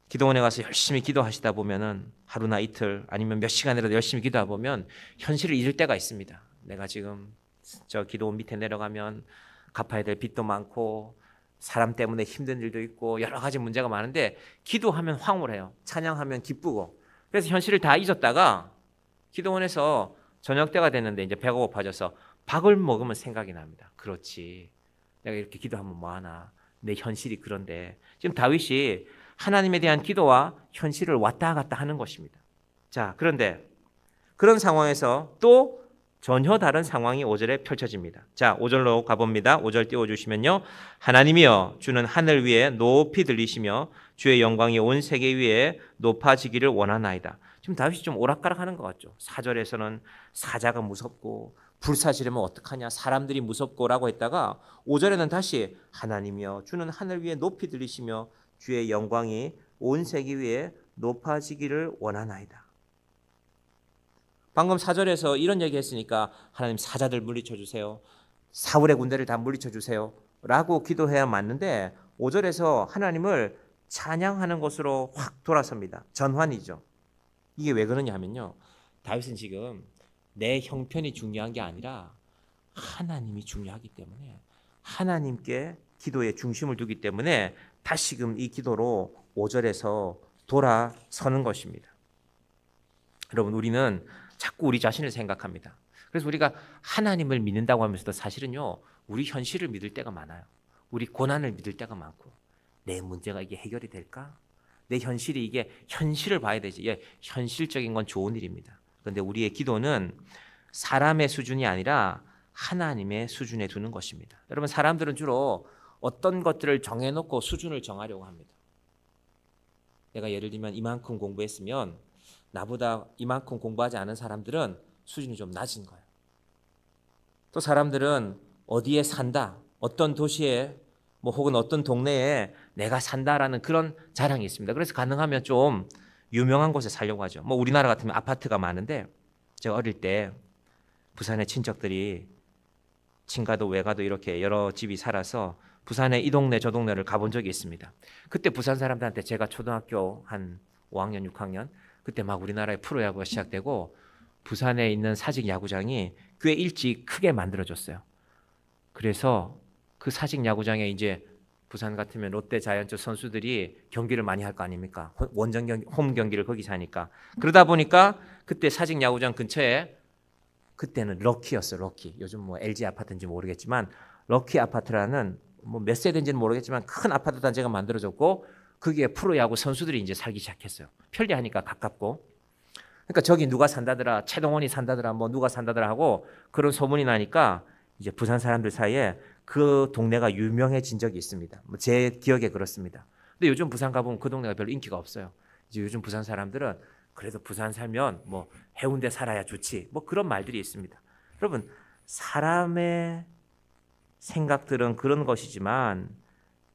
기도원에 가서 열심히 기도하시다 보면은 하루나 이틀 아니면 몇 시간이라도 열심히 기도하다 보면 현실을 잊을 때가 있습니다. 내가 지금 저 기도원 밑에 내려가면 갚아야 될 빚도 많고 사람 때문에 힘든 일도 있고 여러 가지 문제가 많은데 기도하면 황홀해요. 찬양하면 기쁘고. 그래서 현실을 다 잊었다가 기도원에서 저녁 때가 됐는데 이제 배가 고파져서 밥을 먹으면 생각이 납니다. 그렇지. 내가 이렇게 기도하면 뭐하나. 내 현실이 그런데. 지금 다윗이 하나님에 대한 기도와 현실을 왔다 갔다 하는 것입니다. 자, 그런데 그런 상황에서 또 전혀 다른 상황이 5절에 펼쳐집니다. 자, 5절로 가봅니다. 5절 띄워주시면요. 하나님이여 주는 하늘 위에 높이 들리시며 주의 영광이 온 세계 위에 높아지기를 원하나이다. 지금 다윗이 좀 오락가락하는 것 같죠. 4절에서는 사자가 무섭고 불사지르면 어떡하냐, 사람들이 무섭고라고 했다가 5절에는 다시 하나님이여 주는 하늘 위에 높이 들리시며 주의 영광이 온 세계 위에 높아지기를 원하나이다. 방금 4절에서 이런 얘기 했으니까 하나님 사자들 물리쳐 주세요. 사울의 군대를 다 물리쳐 주세요. 라고 기도해야 맞는데 5절에서 하나님을 찬양하는 것으로 확 돌아섭니다. 전환이죠. 이게 왜 그러냐 하면요, 다윗은 지금 내 형편이 중요한 게 아니라 하나님이 중요하기 때문에, 하나님께 기도의 중심을 두기 때문에 다시금 이 기도로 5절에서 돌아서는 것입니다. 여러분, 우리는 자꾸 우리 자신을 생각합니다. 그래서 우리가 하나님을 믿는다고 하면서도 사실은요, 우리 현실을 믿을 때가 많아요. 우리 고난을 믿을 때가 많고, 내 문제가 이게 해결이 될까? 내 현실이 이게 현실을 봐야 되지. 예, 현실적인 건 좋은 일입니다. 그런데 우리의 기도는 사람의 수준이 아니라 하나님의 수준에 두는 것입니다. 여러분, 사람들은 주로 어떤 것들을 정해놓고 수준을 정하려고 합니다. 내가 예를 들면 이만큼 공부했으면 나보다 이만큼 공부하지 않은 사람들은 수준이 좀 낮은 거예요. 또 사람들은 어디에 산다, 어떤 도시에 혹은 어떤 동네에 내가 산다라는 그런 자랑이 있습니다. 그래서 가능하면 좀 유명한 곳에 살려고 하죠. 우리나라 같으면 아파트가 많은데, 제가 어릴 때 부산의 친척들이 친가도 외가도 이렇게 여러 집이 살아서 부산의 이 동네 저 동네를 가본 적이 있습니다. 그때 부산 사람들한테 제가 초등학교 한 5학년 6학년 그때 막 우리나라의 프로야구가 시작되고 부산에 있는 사직 야구장이 꽤 일찍 크게 만들어졌어요. 그래서 그 사직 야구장에 이제 부산 같으면 롯데 자이언츠 선수들이 경기를 많이 할 거 아닙니까? 원정 경기, 홈 경기를 거기서 하니까. 그러다 보니까 그때 사직 야구장 근처에, 그때는 럭키였어요. 럭키. 요즘 LG 아파트인지 모르겠지만 럭키 아파트라는 몇 세대인지는 모르겠지만 큰 아파트 단지가 만들어졌고, 거기에 프로야구 선수들이 이제 살기 시작했어요. 편리하니까 가깝고. 그러니까 저기 누가 산다더라, 최동원이 산다더라, 누가 산다더라 하고 그런 소문이 나니까 이제 부산 사람들 사이에 그 동네가 유명해진 적이 있습니다. 제 기억에 그렇습니다. 근데 요즘 부산 가보면 그 동네가 별로 인기가 없어요. 이제 요즘 부산 사람들은 그래도 부산 살면 해운대 살아야 좋지, 그런 말들이 있습니다. 여러분, 사람의 생각들은 그런 것이지만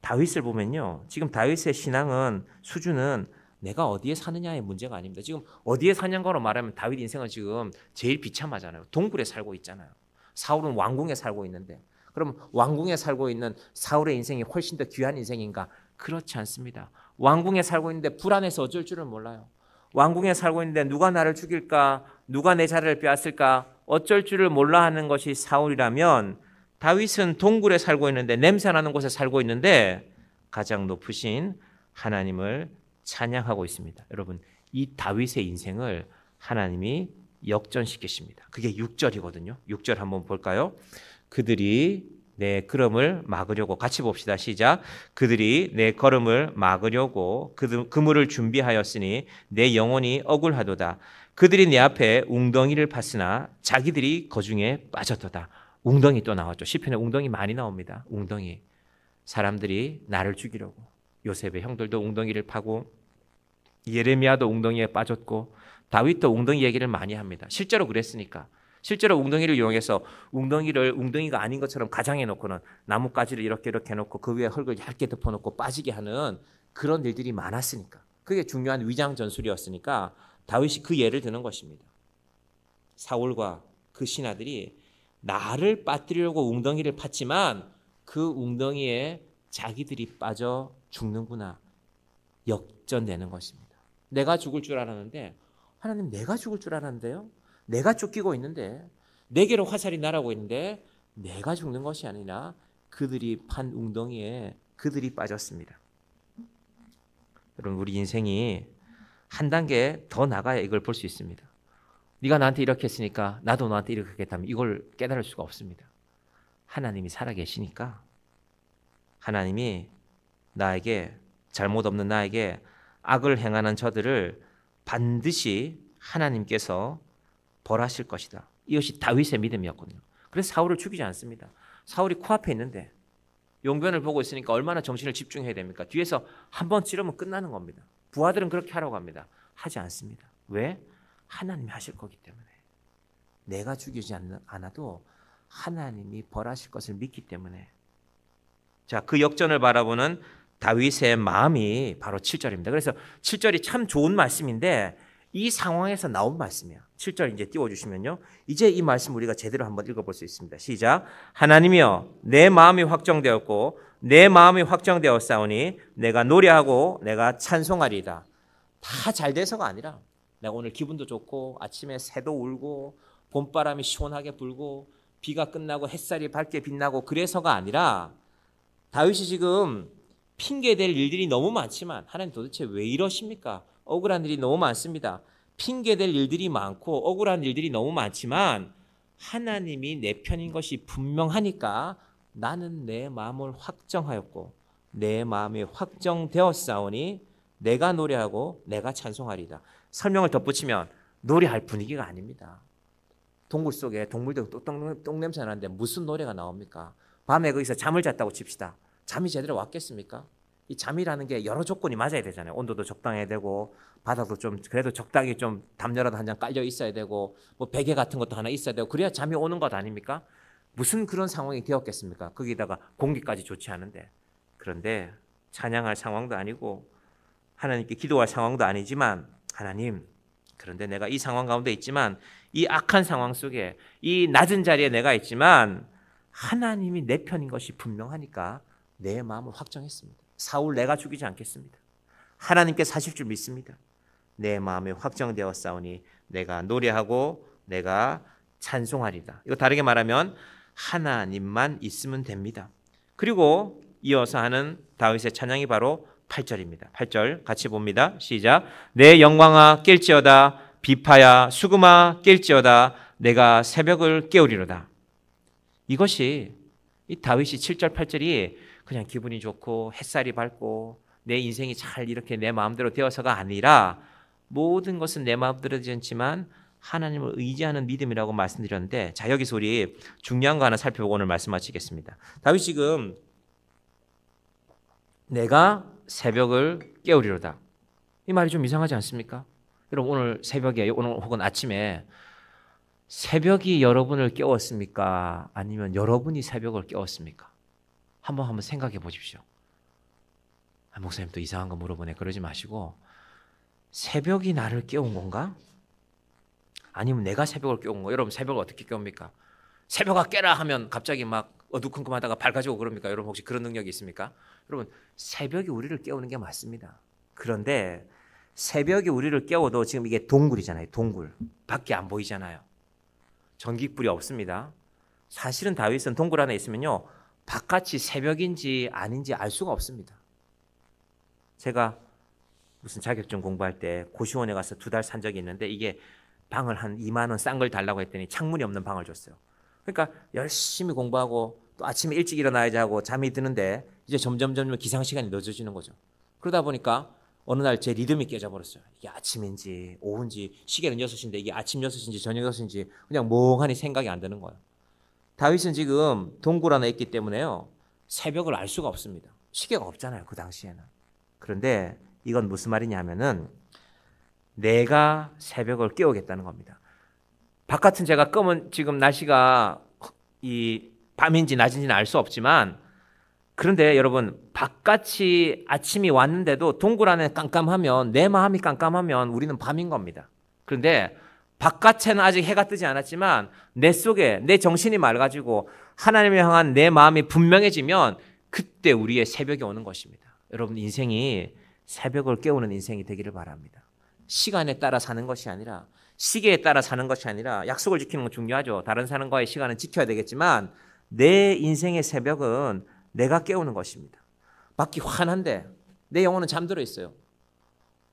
다윗을 보면요, 지금 다윗의 신앙은 수준은 내가 어디에 사느냐의 문제가 아닙니다. 지금 어디에 사냐고 말하면 다윗 인생은 지금 제일 비참하잖아요. 동굴에 살고 있잖아요. 사울은 왕궁에 살고 있는데, 그럼 왕궁에 살고 있는 사울의 인생이 훨씬 더 귀한 인생인가? 그렇지 않습니다. 왕궁에 살고 있는데 불안해서 어쩔 줄을 몰라요. 왕궁에 살고 있는데 누가 나를 죽일까? 누가 내 자리를 빼앗을까? 어쩔 줄을 몰라 하는 것이 사울이라면, 다윗은 동굴에 살고 있는데, 냄새나는 곳에 살고 있는데 가장 높으신 하나님을 찬양하고 있습니다. 여러분, 이 다윗의 인생을 하나님이 역전시키십니다. 그게 6절이거든요. 6절 한번 볼까요? 그들이 내 걸음을 막으려고, 같이 봅시다. 시작. 그들이 내 걸음을 막으려고 그물을 준비하였으니 내 영혼이 억울하도다. 그들이 내 앞에 웅덩이를 팠으나 자기들이 거중에 빠졌도다. 웅덩이 또 나왔죠. 시편에 웅덩이 많이 나옵니다. 웅덩이. 사람들이 나를 죽이려고. 요셉의 형들도 웅덩이를 파고, 예레미야도 웅덩이에 빠졌고, 다윗도 웅덩이 얘기를 많이 합니다. 실제로 그랬으니까. 실제로 웅덩이를 이용해서 웅덩이를 웅덩이가 아닌 것처럼 가장해 놓고는 나뭇가지를 이렇게 해놓고 그 위에 흙을 얇게 덮어놓고 빠지게 하는 그런 일들이 많았으니까. 그게 중요한 위장 전술이었으니까 다윗이 그 예를 드는 것입니다. 사울과 그 신하들이 나를 빠뜨리려고 웅덩이를 팠지만 그 웅덩이에 자기들이 빠져 죽는구나. 역전되는 것입니다. 내가 죽을 줄 알았는데, 하나님, 내가 죽을 줄 알았는데요, 내가 쫓기고 있는데, 내게로 화살이 날아오고 있는데 내가 죽는 것이 아니라 그들이 판 웅덩이에 그들이 빠졌습니다. 여러분, 우리 인생이 한 단계 더 나가야 이걸 볼 수 있습니다. 네가 나한테 이렇게 했으니까 나도 너한테 이렇게 했다면 이걸 깨달을 수가 없습니다. 하나님이 살아계시니까, 하나님이 나에게, 잘못 없는 나에게 악을 행하는 저들을 반드시 하나님께서 벌하실 것이다. 이것이 다윗의 믿음이었거든요. 그래서 사울을 죽이지 않습니다. 사울이 코앞에 있는데 용변을 보고 있으니까 얼마나 정신을 집중해야 됩니까? 뒤에서 한 번 찌르면 끝나는 겁니다. 부하들은 그렇게 하라고 합니다. 하지 않습니다. 왜? 하나님이 하실 거기 때문에. 내가 죽이지 않아도 하나님이 벌하실 것을 믿기 때문에. 자, 그 역전을 바라보는 다윗의 마음이 바로 7절입니다. 그래서 7절이 참 좋은 말씀인데 이 상황에서 나온 말씀이에요. 7절 이제 띄워주시면요, 이제 이 말씀 우리가 제대로 한번 읽어볼 수 있습니다. 시작. 하나님이여, 내 마음이 확정되었고 내 마음이 확정되었사오니 내가 노래하고 내가 찬송하리이다. 다 잘 돼서가 아니라 내가 오늘 기분도 좋고 아침에 새도 울고 봄바람이 시원하게 불고 비가 끝나고 햇살이 밝게 빛나고 그래서가 아니라 다윗이 지금 핑계댈 일들이 너무 많지만 하나님 도대체 왜 이러십니까? 억울한 일이 너무 많습니다. 핑계댈 일들이 많고 억울한 일들이 너무 많지만 하나님이 내 편인 것이 분명하니까 나는 내 마음을 확정하였고 내 마음이 확정되었사오니 내가 노래하고 내가 찬송하리이다. 설명을 덧붙이면 노래할 분위기가 아닙니다. 동굴 속에 동물들 똥냄새 나는데 무슨 노래가 나옵니까? 밤에 거기서 잠을 잤다고 칩시다. 잠이 제대로 왔겠습니까? 이 잠이라는 게 여러 조건이 맞아야 되잖아요. 온도도 적당해야 되고 바닥도 좀 그래도 적당히 좀 담요라도 한 장 깔려 있어야 되고 뭐 베개 같은 것도 하나 있어야 되고 그래야 잠이 오는 것 아닙니까? 무슨 그런 상황이 되었겠습니까? 거기다가 공기까지 좋지 않은데. 그런데 찬양할 상황도 아니고 하나님께 기도할 상황도 아니지만 하나님, 그런데 내가 이 상황 가운데 있지만 이 악한 상황 속에 이 낮은 자리에 내가 있지만 하나님이 내 편인 것이 분명하니까 내 마음을 확정했습니다. 사울 내가 죽이지 않겠습니다. 하나님께 사실 줄 믿습니다. 내 마음이 확정되었사오니 내가 노래하고 내가 찬송하리다. 이거 다르게 말하면 하나님만 있으면 됩니다. 그리고 이어서 하는 다윗의 찬양이 바로 8절입니다. 8절 같이 봅니다. 시작. 내 영광아 깰지어다 비파야 수금아 깰지어다 내가 새벽을 깨우리로다. 이것이 이 다윗이 7절 8절이 그냥 기분이 좋고 햇살이 밝고 내 인생이 잘 이렇게 내 마음대로 되어서가 아니라 모든 것은 내 마음대로 되지 않지만 하나님을 의지하는 믿음이라고 말씀드렸는데, 자 여기서 우리 중요한 거 하나 살펴보고 오늘 말씀 마치겠습니다. 다윗이 지금 내가 새벽을 깨우리로다. 이 말이 좀 이상하지 않습니까? 여러분 오늘 새벽에 오늘 혹은 아침에 새벽이 여러분을 깨웠습니까? 아니면 여러분이 새벽을 깨웠습니까? 한번 생각해 보십시오. 목사님 또 이상한 거 물어보네. 그러지 마시고 새벽이 나를 깨운 건가? 아니면 내가 새벽을 깨운 건가? 여러분 새벽을 어떻게 깨웁니까? 새벽아 깨라 하면 갑자기 막 어두컴컴하다가 밝아지고 그럽니까? 여러분 혹시 그런 능력이 있습니까? 여러분 새벽이 우리를 깨우는 게 맞습니다. 그런데 새벽이 우리를 깨워도 지금 이게 동굴이잖아요. 동굴. 밖에 안 보이잖아요. 전기불이 없습니다. 사실은 다윗은 동굴 안에 있으면요 바깥이 새벽인지 아닌지 알 수가 없습니다. 제가 무슨 자격증 공부할 때 고시원에 가서 2달 산 적이 있는데 이게 방을 한 2만 원 싼 걸 달라고 했더니 창문이 없는 방을 줬어요. 그러니까 열심히 공부하고 또 아침에 일찍 일어나야지 하고 잠이 드는데 이제 점점 기상 시간이 늦어지는 거죠. 그러다 보니까 어느 날 제 리듬이 깨져버렸어요. 이게 아침인지 오후인지 시계는 6시인데 이게 아침 6시인지 저녁 6시인지 그냥 멍하니 생각이 안 드는 거예요. 다윗은 지금 동굴 안에 있기 때문에요 새벽을 알 수가 없습니다. 시계가 없잖아요 그 당시에는. 그런데 이건 무슨 말이냐 하면은 내가 새벽을 깨우겠다는 겁니다. 바깥은 제가 끄면 지금 날씨가 이 밤인지 낮인지는 알 수 없지만, 그런데 여러분 바깥이 아침이 왔는데도 동굴 안에 깜깜하면 내 마음이 깜깜하면 우리는 밤인 겁니다. 그런데 바깥에는 아직 해가 뜨지 않았지만 내 속에 내 정신이 맑아지고 하나님을 향한 내 마음이 분명해지면 그때 우리의 새벽이 오는 것입니다. 여러분 인생이 새벽을 깨우는 인생이 되기를 바랍니다. 시간에 따라 사는 것이 아니라 시계에 따라 사는 것이 아니라 약속을 지키는 건 중요하죠. 다른 사람과의 시간은 지켜야 되겠지만 내 인생의 새벽은 내가 깨우는 것입니다. 밖이 환한데 내 영혼은 잠들어 있어요.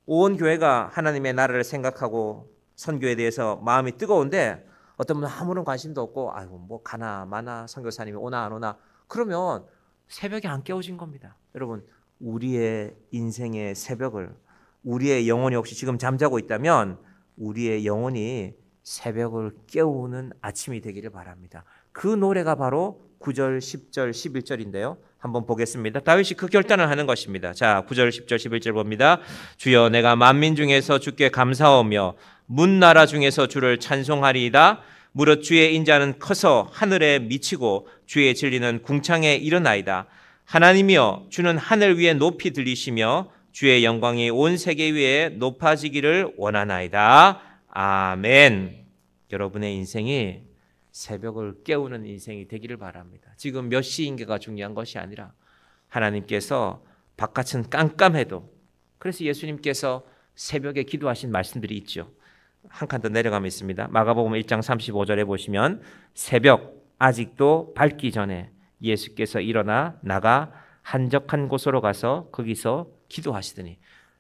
온 교회가 하나님의 나라를 생각하고 선교에 대해서 마음이 뜨거운데 어떤 분은 아무런 관심도 없고 아이고 뭐 가나 마나 선교사님이 오나 안 오나 그러면 새벽이 안 깨워진 겁니다. 여러분 우리의 인생의 새벽을 우리의 영혼이 혹시 지금 잠자고 있다면 우리의 영혼이 새벽을 깨우는 아침이 되기를 바랍니다. 그 노래가 바로 9절, 10절, 11절인데요. 한번 보겠습니다. 다윗이 그 결단을 하는 것입니다. 자, 9절, 10절, 11절 봅니다. 주여 내가 만민 중에서 주께 감사하며 문나라 중에서 주를 찬송하리이다. 무릇 주의 인자는 커서 하늘에 미치고 주의 진리는 궁창에 이르나이다. 하나님이여 주는 하늘 위에 높이 들리시며 주의 영광이 온 세계 위에 높아지기를 원하나이다. 아멘. 여러분의 인생이 새벽을 깨우는 인생이 되기를 바랍니다. 지금 몇 시인가가 중요한 것이 아니라 하나님께서 바깥은 깜깜해도, 그래서 예수님께서 새벽에 기도하신 말씀들이 있죠. 한 칸 더 내려가면 있습니다. 마가복음 1장 35절에 보시면 새벽 아직도 밝기 전에 예수께서 일어나 나가 한적한 곳으로 가서 거기서 기도하시더니,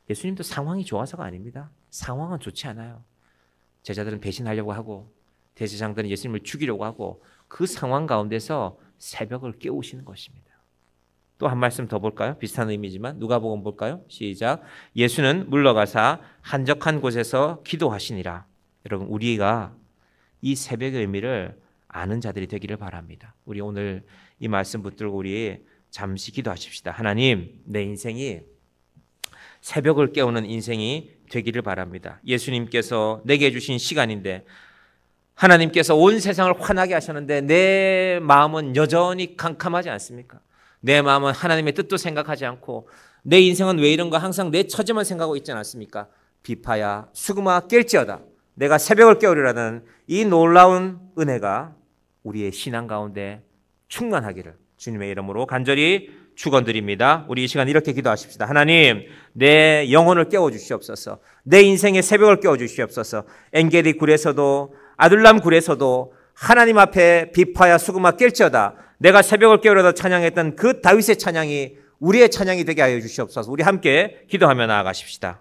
예수님도 상황이 좋아서가 아닙니다. 상황은 좋지 않아요. 제자들은 배신하려고 하고 대제사장들은 예수님을 죽이려고 하고 그 상황 가운데서 새벽을 깨우시는 것입니다. 또 한 말씀 더 볼까요? 비슷한 의미지만 누가복음 볼까요? 시작. 예수는 물러가사 한적한 곳에서 기도하시니라. 여러분, 우리가 이 새벽의 의미를 아는 자들이 되기를 바랍니다. 우리 오늘 이 말씀 붙들고 우리 잠시 기도하십시다. 하나님, 내 인생이 새벽을 깨우는 인생이 되기를 바랍니다. 예수님께서 내게 주신 시간인데, 하나님께서 온 세상을 환하게 하셨는데 내 마음은 여전히 캄캄하지 않습니까? 내 마음은 하나님의 뜻도 생각하지 않고 내 인생은 왜 이런가 항상 내 처지만 생각하고 있지 않습니까? 비파야 수금아 깰지어다. 내가 새벽을 깨우리라는 이 놀라운 은혜가 우리의 신앙 가운데 충만하기를 주님의 이름으로 간절히 축원드립니다. 우리 이 시간 이렇게 기도하십시다. 하나님, 내 영혼을 깨워주시옵소서. 내 인생의 새벽을 깨워주시옵소서. 엔게디 굴에서도 아둘람 굴에서도 하나님 앞에 비파야 수금아 깰지어다. 내가 새벽을 깨우려다 찬양했던 그 다윗의 찬양이 우리의 찬양이 되게 하여 주시옵소서. 우리 함께 기도하며 나아가십시다.